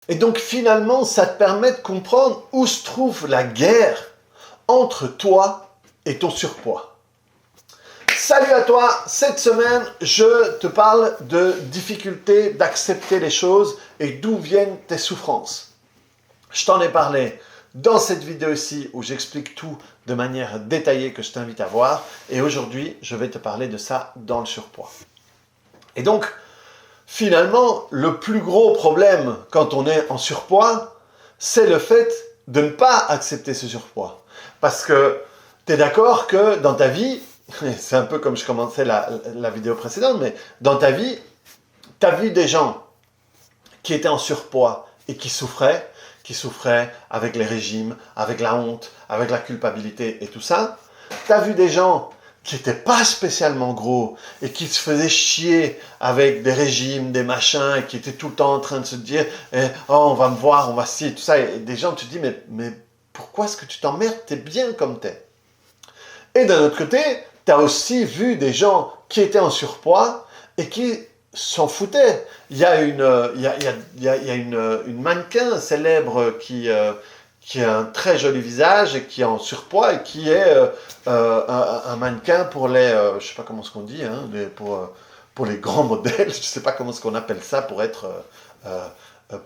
Et donc finalement, ça te permet de comprendre où se trouve la guerre entre toi et ton surpoids. Salut à toi, cette semaine, je te parle de difficulté d'accepter les choses et d'où viennent tes souffrances. Je t'en ai parlé dans cette vidéo-ci où j'explique tout de manière détaillée que je t'invite à voir. Et aujourd'hui, je vais te parler de ça dans le surpoids. Et donc, finalement, le plus gros problème quand on est en surpoids, c'est le fait de ne pas accepter ce surpoids. Parce que tu es d'accord que dans ta vie, c'est un peu comme je commençais la vidéo précédente, mais dans ta vie, tu as vu des gens qui étaient en surpoids et qui souffraient avec les régimes, avec la honte, avec la culpabilité et tout ça. Tu as vu des gens qui n'étaient pas spécialement gros et qui se faisaient chier avec des régimes, des machins, et qui étaient tout le temps en train de se dire oh, on va me voir, on va ci, tout ça. Et des gens, tu te dis mais pourquoi est-ce que tu t'emmerdes? T'es bien comme t'es. Et d'un autre côté, tu as aussi vu des gens qui étaient en surpoids et qui s'en foutaient. Il y a une mannequin célèbre qui a un très joli visage et qui est en surpoids et qui est un mannequin pour les, je ne sais pas comment ce qu'on dit, hein, pour les grands modèles, je ne sais pas comment ce qu'on appelle ça pour être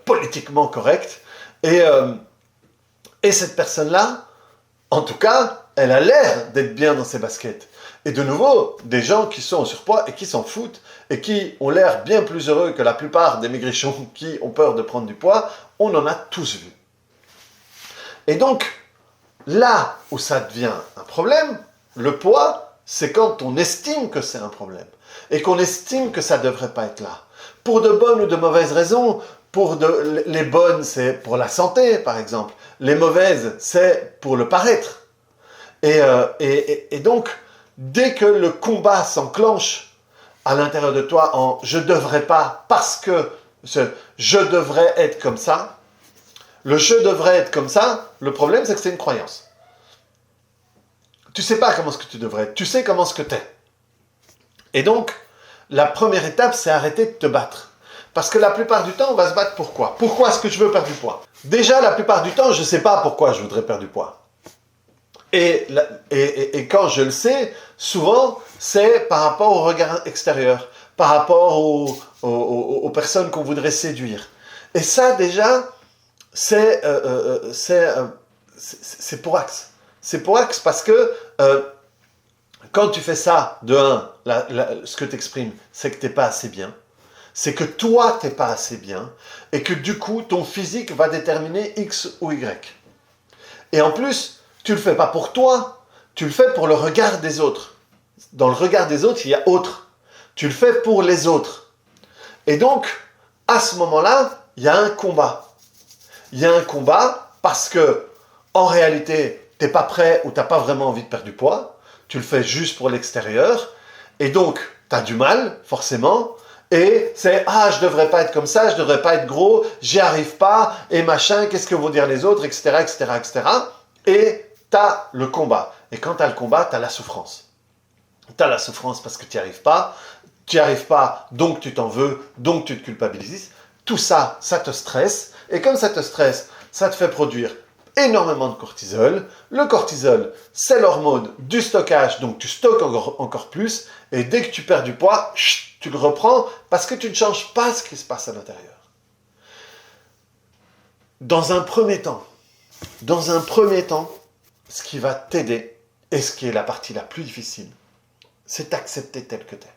politiquement correct. Et cette personne-là, en tout cas, elle a l'air d'être bien dans ses baskets. Et de nouveau, des gens qui sont en surpoids et qui s'en foutent et qui ont l'air bien plus heureux que la plupart des maigrichons qui ont peur de prendre du poids, on en a tous vu. Et donc, là où ça devient un problème, le poids, c'est quand on estime que c'est un problème et qu'on estime que ça ne devrait pas être là. Pour de bonnes ou de mauvaises raisons. Les bonnes, c'est pour la santé, par exemple. Les mauvaises, c'est pour le paraître. Et donc, dès que le combat s'enclenche à l'intérieur de toi en « je devrais pas parce que je devrais être comme ça », le « je devrais être comme ça », le problème c'est que c'est une croyance. Tu sais pas comment est-ce que tu devrais être, tu sais comment est-ce que tu es. Et donc, la première étape, c'est arrêter de te battre. Parce que la plupart du temps, on va se battre pourquoi? Pourquoi est-ce que je veux perdre du poids? Déjà, la plupart du temps, je ne sais pas pourquoi je voudrais perdre du poids. Et quand je le sais, souvent, c'est par rapport au regard extérieur, par rapport aux personnes qu'on voudrait séduire. Et ça, déjà, c'est pour axe. C'est pour axe parce que quand tu fais ça, de un, ce que tu exprimes, c'est que tu n'es pas assez bien. C'est que toi, tu n'es pas assez bien. Et que du coup, ton physique va déterminer X ou Y. Et en plus, tu ne le fais pas pour toi, tu le fais pour le regard des autres. Dans le regard des autres, il y a autre. Tu le fais pour les autres. Et donc, à ce moment-là, il y a un combat. Il y a un combat parce que, en réalité, tu n'es pas prêt ou tu n'as pas vraiment envie de perdre du poids. Tu le fais juste pour l'extérieur. Et donc, tu as du mal, forcément. Et c'est « ah, je devrais pas être comme ça, je devrais pas être gros, j'y arrive pas, et machin, qu'est-ce que vont dire les autres, etc., etc., etc. » Et tu as le combat. Et quand tu as le combat, tu as la souffrance. Tu as la souffrance parce que tu n'y arrives pas, donc tu t'en veux, donc tu te culpabilises. Tout ça, ça te stresse. Et comme ça te stresse, ça te fait produire énormément de cortisol. Le cortisol, c'est l'hormone du stockage, donc tu stockes encore plus. Et dès que tu perds du poids, tu le reprends parce que tu ne changes pas ce qui se passe à l'intérieur. Dans un premier temps, ce qui va t'aider, et ce qui est la partie la plus difficile, c'est d'accepter tel que tu es.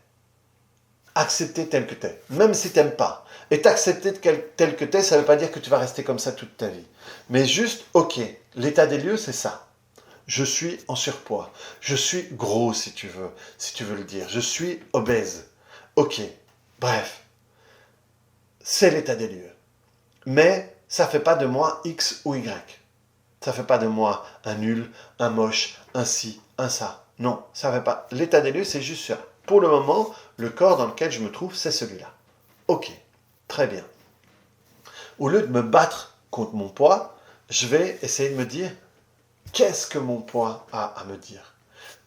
Accepter tel que tu es, même si tu n'aimes pas. Et t'accepter tel que tu es, ça ne veut pas dire que tu vas rester comme ça toute ta vie. Mais juste, ok, l'état des lieux, c'est ça. Je suis en surpoids. Je suis gros, si tu veux le dire. Je suis obèse. Ok, bref. C'est l'état des lieux. Mais ça ne fait pas de moi X ou Y. Ça ne fait pas de moi un nul, un moche, un ci, un ça. Non, ça ne fait pas. L'état des lieux, c'est juste ça. Pour le moment, le corps dans lequel je me trouve, c'est celui-là. Ok, très bien. Au lieu de me battre contre mon poids, je vais essayer de me dire, qu'est-ce que mon poids a à me dire?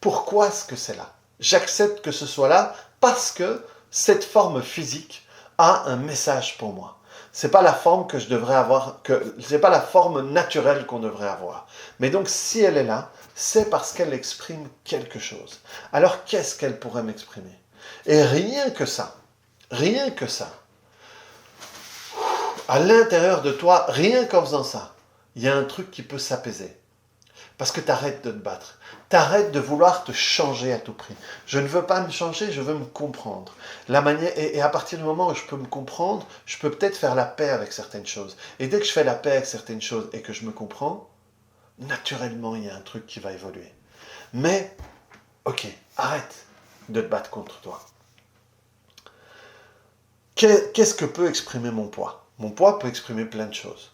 Pourquoi est-ce que c'est là? J'accepte que ce soit là parce que cette forme physique a un message pour moi. c'est pas la forme que je devrais avoir, c'est pas la forme naturelle qu'on devrait avoir. Mais donc, si elle est là, c'est parce qu'elle exprime quelque chose. Alors, qu'est-ce qu'elle pourrait m'exprimer? Et rien que ça, à l'intérieur de toi, rien qu'en faisant ça, il y a un truc qui peut s'apaiser. Parce que tu arrêtes de te battre. Tu arrêtes de vouloir te changer à tout prix. Je ne veux pas me changer, je veux me comprendre. Et à partir du moment où je peux me comprendre, je peux peut-être faire la paix avec certaines choses. Et dès que je fais la paix avec certaines choses et que je me comprends, naturellement, il y a un truc qui va évoluer. Mais, ok, arrête de te battre contre toi. Qu'est-ce que peut exprimer mon poids? Mon poids peut exprimer plein de choses.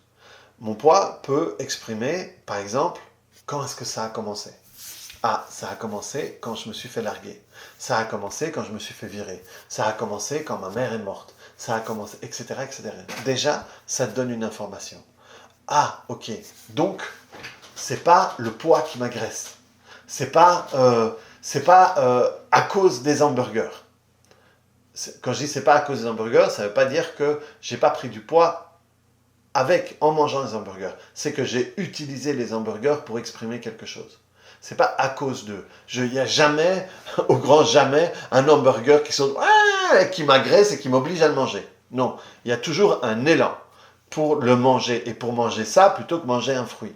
Mon poids peut exprimer, par exemple, quand est-ce que ça a commencé? Ah, ça a commencé quand je me suis fait larguer. Ça a commencé quand je me suis fait virer. Ça a commencé quand ma mère est morte. Ça a commencé, etc., etc. Déjà, ça te donne une information. Ah, ok. Donc, c'est pas le poids qui m'agresse. C'est pas à cause des hamburgers. Quand je dis c'est pas à cause des hamburgers, ça veut pas dire que j'ai pas pris du poids en mangeant les hamburgers. C'est que j'ai utilisé les hamburgers pour exprimer quelque chose. C'est pas à cause d'eux. Il n'y a jamais, au grand jamais, un hamburger qui m'agresse et qui m'oblige à le manger. Non, il y a toujours un élan pour le manger et pour manger ça plutôt que manger un fruit.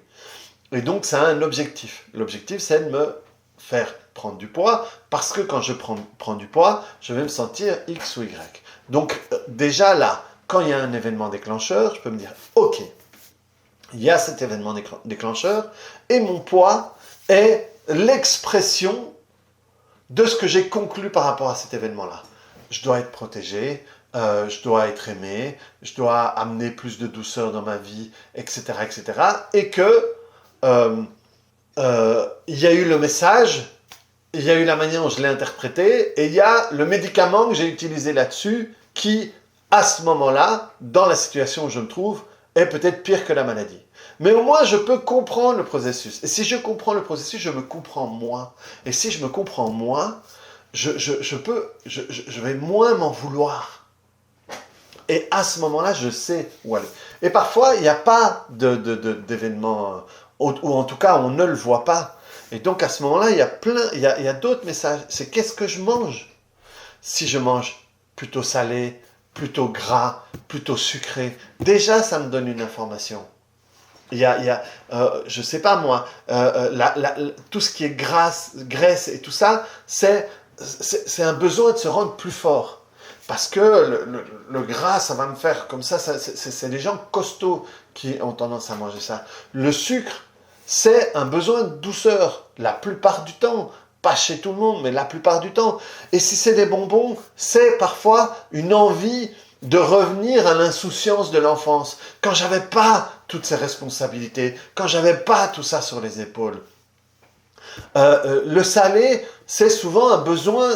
Et donc ça a un objectif. L'objectif, c'est de me faire prendre du poids parce que quand je prends du poids, je vais me sentir X ou Y. Donc déjà là, quand il y a un événement déclencheur, je peux me dire ok, il y a cet événement déclencheur et mon poids est l'expression de ce que j'ai conclu par rapport à cet événement-là. Je dois être protégé, je dois être aimé, je dois amener plus de douceur dans ma vie, etc., etc. Et que il y a eu le message, il y a eu la manière dont je l'ai interprété, et il y a le médicament que j'ai utilisé là-dessus qui, à ce moment-là, dans la situation où je me trouve, est peut-être pire que la maladie. Mais au moins, je peux comprendre le processus. Et si je comprends le processus, je me comprends moi. Et si je me comprends moi, je vais moins m'en vouloir. Et à ce moment-là, je sais où aller. Et parfois, il n'y a pas d'événement, ou en tout cas, on ne le voit pas. Et donc, à ce moment-là, il y a d'autres messages. C'est qu'est-ce que je mange? Si je mange plutôt salé, plutôt gras, plutôt sucré, déjà, ça me donne une information. Je sais pas moi, tout ce qui est graisse et tout ça, c'est un besoin de se rendre plus fort. Parce que le gras, ça va me faire comme ça c'est les gens costauds qui ont tendance à manger ça. Le sucre, c'est un besoin de douceur, la plupart du temps. Pas chez tout le monde, mais la plupart du temps. Et si c'est des bonbons, c'est parfois une envie de revenir à l'insouciance de l'enfance, quand j'avais pas toutes ces responsabilités, quand j'avais pas tout ça sur les épaules. Le salé, c'est souvent un besoin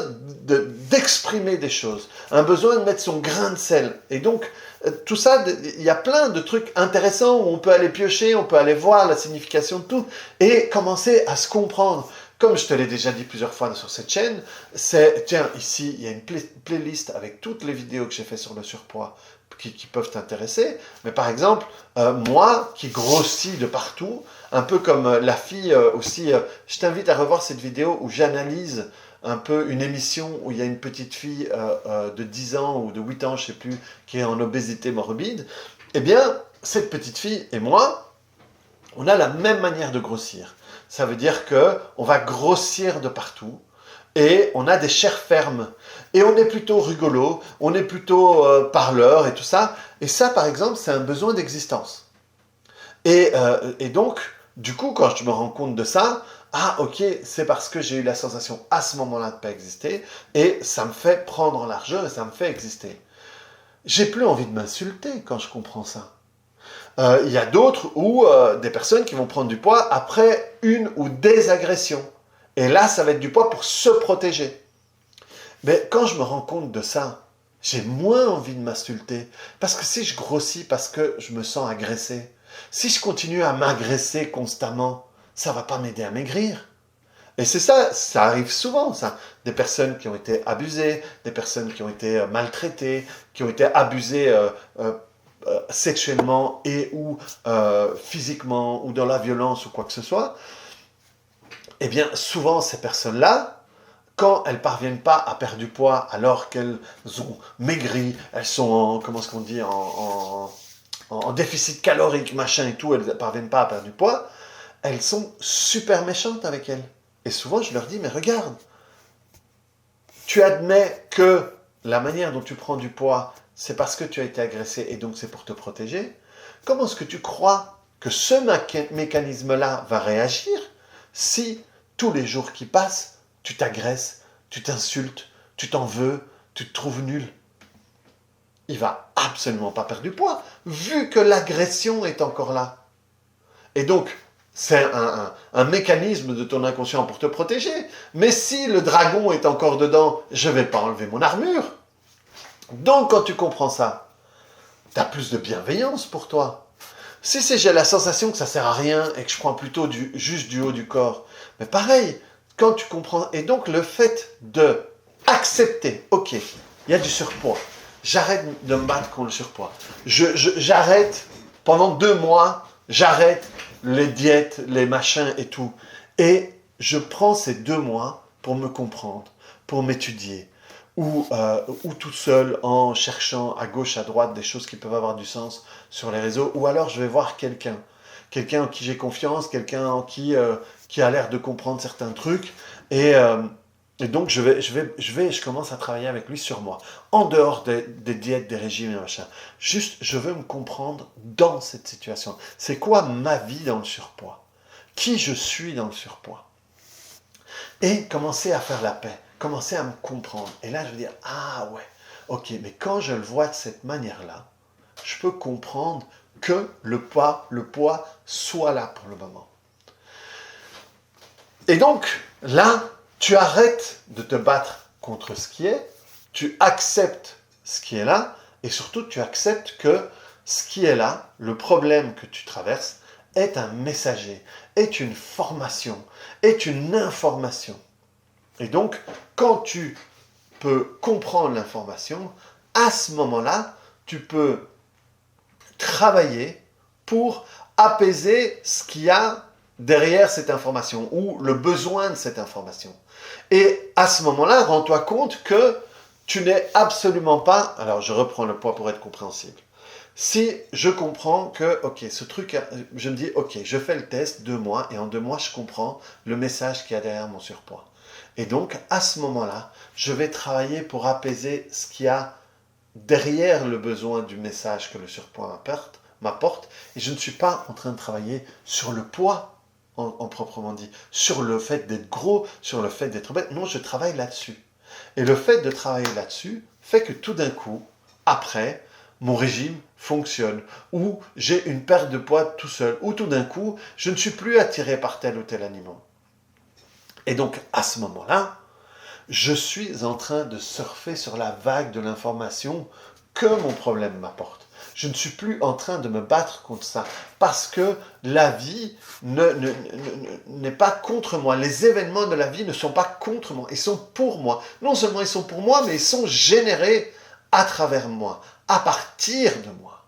d'exprimer des choses, un besoin de mettre son grain de sel. Et donc, tout ça, il y a plein de trucs intéressants où on peut aller piocher, on peut aller voir la signification de tout et commencer à se comprendre. Comme je te l'ai déjà dit plusieurs fois sur cette chaîne, tiens, ici, il y a une playlist avec toutes les vidéos que j'ai fait sur le surpoids qui peuvent t'intéresser. Mais par exemple, moi, qui grossis de partout, un peu comme la fille aussi, je t'invite à revoir cette vidéo où j'analyse un peu une émission où il y a une petite fille de 10 ans ou de 8 ans, je ne sais plus, qui est en obésité morbide. Eh bien, cette petite fille et moi, on a la même manière de grossir. Ça veut dire qu'on va grossir de partout et on a des chairs fermes. Et on est plutôt rigolo, on est plutôt parleur et tout ça. Et ça, par exemple, c'est un besoin d'existence. Et donc, du coup, quand je me rends compte de ça, ah ok, c'est parce que j'ai eu la sensation à ce moment-là de ne pas exister et ça me fait prendre en largeur et ça me fait exister. J'ai plus envie de m'insulter quand je comprends ça. Il y a d'autres où des personnes qui vont prendre du poids après une ou des agressions. Et là, ça va être du poids pour se protéger. Mais quand je me rends compte de ça, j'ai moins envie de m'insulter. Parce que si je grossis parce que je me sens agressé, si je continue à m'agresser constamment, ça ne va pas m'aider à maigrir. Et c'est ça, ça arrive souvent, ça. Des personnes qui ont été abusées, des personnes qui ont été maltraitées, qui ont été abusées sexuellement et ou physiquement ou dans la violence ou quoi que ce soit, eh bien souvent ces personnes-là, quand elles parviennent pas à perdre du poids alors qu'elles ont maigri, elles sont en, comment est-ce qu'on dit, en déficit calorique, machin et tout, elles ne parviennent pas à perdre du poids, elles sont super méchantes avec elles. Et souvent je leur dis, mais regarde, tu admets que la manière dont tu prends du poids, c'est parce que tu as été agressé et donc c'est pour te protéger. Comment est-ce que tu crois que ce mécanisme-là va réagir si tous les jours qui passent, tu t'agresses, tu t'insultes, tu t'en veux, tu te trouves nul? Il va absolument pas perdre du poids, vu que l'agression est encore là. Et donc, c'est un mécanisme de ton inconscient pour te protéger. Mais si le dragon est encore dedans, je ne vais pas enlever mon armure. Donc, quand tu comprends ça, tu as plus de bienveillance pour toi. Si j'ai la sensation que ça ne sert à rien et que je prends plutôt juste du haut du corps, mais pareil, quand tu comprends... Et donc, le fait de accepter, ok, il y a du surpoids, j'arrête de me battre contre le surpoids. J'arrête, pendant 2 mois, j'arrête les diètes, les machins et tout. Et je prends ces 2 mois pour me comprendre, pour m'étudier, ou tout seul en cherchant à gauche, à droite des choses qui peuvent avoir du sens sur les réseaux, ou alors je vais voir quelqu'un en qui j'ai confiance, quelqu'un en qui a l'air de comprendre certains trucs, et donc je commence à travailler avec lui sur moi, en dehors des diètes, des régimes et machin. Juste, je veux me comprendre dans cette situation. C'est quoi ma vie dans le surpoids? Qui je suis dans le surpoids? Et commencer à faire la paix, commencer à me comprendre. Et là, je veux dire, ah ouais, ok, mais quand je le vois de cette manière-là, je peux comprendre que le poids soit là pour le moment. Et donc, là, tu arrêtes de te battre contre ce qui est, tu acceptes ce qui est là, et surtout, tu acceptes que ce qui est là, le problème que tu traverses, est un messager, est une formation, est une information. Et donc, quand tu peux comprendre l'information, à ce moment-là, tu peux travailler pour apaiser ce qu'il y a derrière cette information ou le besoin de cette information. Et à ce moment-là, rends-toi compte que tu n'es absolument pas... Alors, je reprends le poids pour être compréhensible. Si je comprends que, ok, ce truc, je me dis, ok, je fais le test 2 mois et en 2 mois, je comprends le message qu'il y a derrière mon surpoids. Et donc, à ce moment-là, je vais travailler pour apaiser ce qu'il y a derrière le besoin du message que le surpoids m'apporte. Et je ne suis pas en train de travailler sur le poids en proprement dit, sur le fait d'être gros, sur le fait d'être bête. Non, je travaille là-dessus. Et le fait de travailler là-dessus fait que tout d'un coup, après, mon régime fonctionne, ou j'ai une perte de poids tout seul, ou tout d'un coup, je ne suis plus attiré par tel ou tel aliment. Et donc, à ce moment-là, je suis en train de surfer sur la vague de l'information que mon problème m'apporte. Je ne suis plus en train de me battre contre ça, parce que la vie n'est pas contre moi. Les événements de la vie ne sont pas contre moi, ils sont pour moi. Non seulement ils sont pour moi, mais ils sont générés à travers moi, à partir de moi.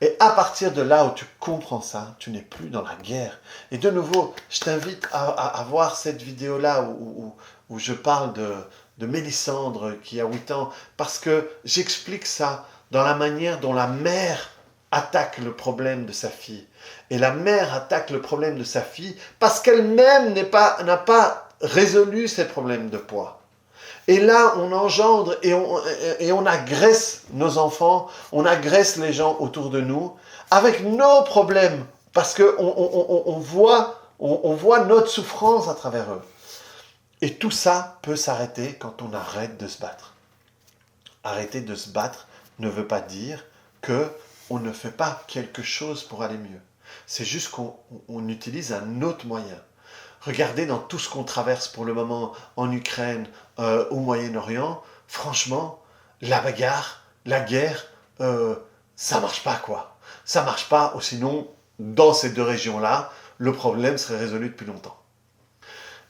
Et à partir de là où tu comprends ça, tu n'es plus dans la guerre. Et de nouveau, je t'invite à voir cette vidéo-là où je parle de Mélissandre qui a 8 ans, parce que j'explique ça dans la manière dont la mère attaque le problème de sa fille. Et la mère attaque le problème de sa fille parce qu'elle-même n'a pas résolu ses problèmes de poids. Et là, on engendre et on agresse nos enfants, on agresse les gens autour de nous avec nos problèmes, parce qu'on voit notre souffrance à travers eux. Et tout ça peut s'arrêter quand on arrête de se battre. Arrêter de se battre ne veut pas dire qu'on ne fait pas quelque chose pour aller mieux. C'est juste qu'on utilise un autre moyen. Regardez dans tout ce qu'on traverse pour le moment en Ukraine, au Moyen-Orient, franchement, la bagarre, la guerre, ça marche pas quoi. Ça marche pas, ou sinon, dans ces 2 régions-là, le problème serait résolu depuis longtemps.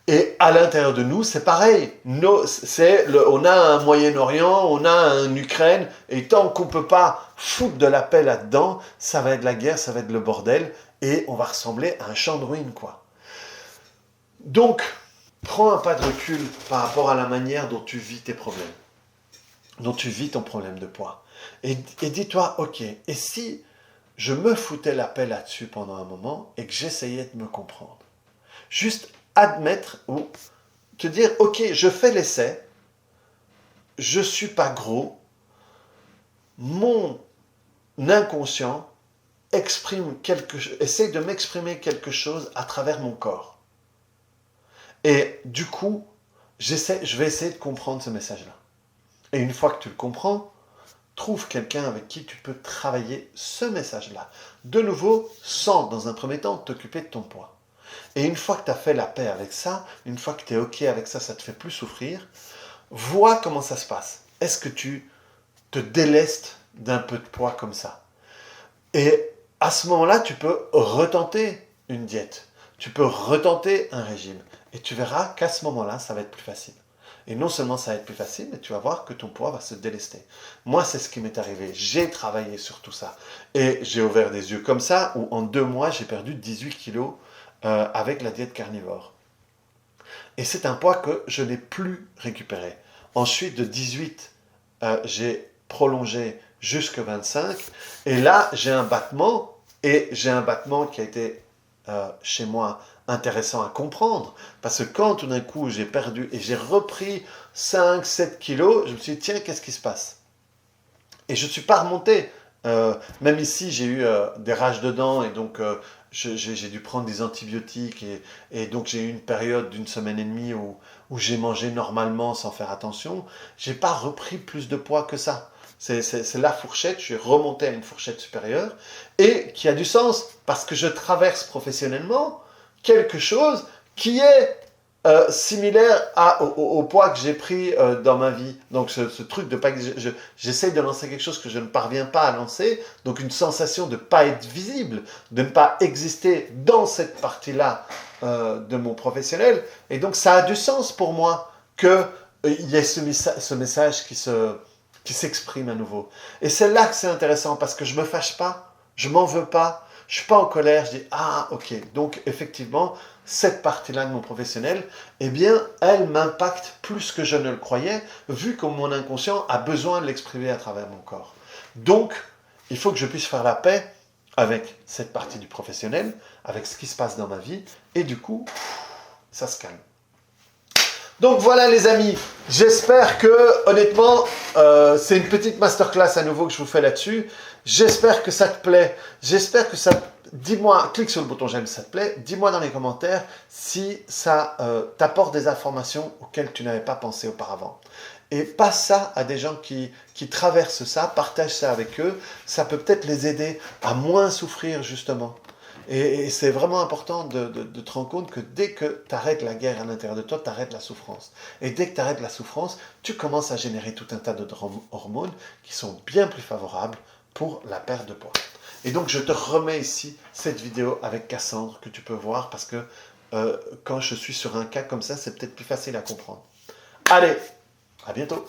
Et à l'intérieur de nous, c'est pareil. On a un Moyen-Orient, on a un Ukraine, et tant qu'on ne peut pas foutre de la paix là-dedans, ça va être la guerre, ça va être le bordel, et on va ressembler à un champ de ruines, quoi. Donc, prends un pas de recul par rapport à la manière dont tu vis tes problèmes, dont tu vis ton problème de poids. Et dis-toi, ok, et si je me foutais la paix là-dessus pendant un moment et que j'essayais de me comprendre? Juste admettre ou te dire, ok, je fais l'essai, je ne suis pas gros, mon inconscient essaye de m'exprimer quelque chose à travers mon corps. Et du coup, je vais essayer de comprendre ce message-là. Et une fois que tu le comprends, trouve quelqu'un avec qui tu peux travailler ce message-là. De nouveau, sans, dans un premier temps, t'occuper de ton poids. Et une fois que tu as fait la paix avec ça, une fois que tu es OK avec ça, ça ne te fait plus souffrir, vois comment ça se passe. Est-ce que tu te délestes d'un peu de poids comme ça? Et à ce moment-là, tu peux retenter une diète. Tu peux retenter un régime. Et tu verras qu'à ce moment-là, ça va être plus facile. Et non seulement ça va être plus facile, mais tu vas voir que ton poids va se délester. Moi, c'est ce qui m'est arrivé. J'ai travaillé sur tout ça. Et j'ai ouvert des yeux comme ça, où en 2 mois, j'ai perdu 18 kilos avec la diète carnivore. Et c'est un poids que je n'ai plus récupéré. Ensuite, de 18, j'ai prolongé jusqu'à 25. Et là, j'ai un battement. Et j'ai un battement qui a été, chez moi, intéressant à comprendre. Parce que quand tout d'un coup, j'ai perdu et j'ai repris 5, 7 kilos, je me suis dit, tiens, qu'est-ce qui se passe? Et je ne suis pas remonté. Même ici, j'ai eu des rages de dents et donc j'ai dû prendre des antibiotiques et donc j'ai eu une période d'une semaine et demie où j'ai mangé normalement sans faire attention. J'ai pas repris plus de poids que ça. C'est la fourchette, je suis remonté à une fourchette supérieure et qui a du sens parce que je traverse professionnellement quelque chose qui est similaire au poids que j'ai pris dans ma vie. Donc ce truc de pas j'essaye de lancer quelque chose que je ne parviens pas à lancer, donc une sensation de ne pas être visible, de ne pas exister dans cette partie-là de mon professionnel. Et donc ça a du sens pour moi qu'il y ait ce message qui s'exprime à nouveau. Et c'est là que c'est intéressant parce que je ne me fâche pas, je ne m'en veux pas, je ne suis pas en colère, je dis « Ah, ok, donc effectivement, cette partie-là de mon professionnel, eh bien, elle m'impacte plus que je ne le croyais, vu que mon inconscient a besoin de l'exprimer à travers mon corps. Donc, il faut que je puisse faire la paix avec cette partie du professionnel, avec ce qui se passe dans ma vie, et du coup, ça se calme. Donc voilà les amis, j'espère que honnêtement, c'est une petite masterclass à nouveau que je vous fais là-dessus. J'espère que ça te plaît, j'espère que ça... Dis-moi, clique sur le bouton j'aime si ça te plaît, dis-moi dans les commentaires si ça t'apporte des informations auxquelles tu n'avais pas pensé auparavant. Et passe ça à des gens qui traversent ça, partage ça avec eux, ça peut peut-être les aider à moins souffrir justement. Et c'est vraiment important de te rendre compte que dès que tu arrêtes la guerre à l'intérieur de toi, tu arrêtes la souffrance. Et dès que tu arrêtes la souffrance, tu commences à générer tout un tas de hormones qui sont bien plus favorables pour la perte de poids. Et donc je te remets ici cette vidéo avec Cassandre que tu peux voir parce que quand je suis sur un cas comme ça, c'est peut-être plus facile à comprendre. Allez, à bientôt!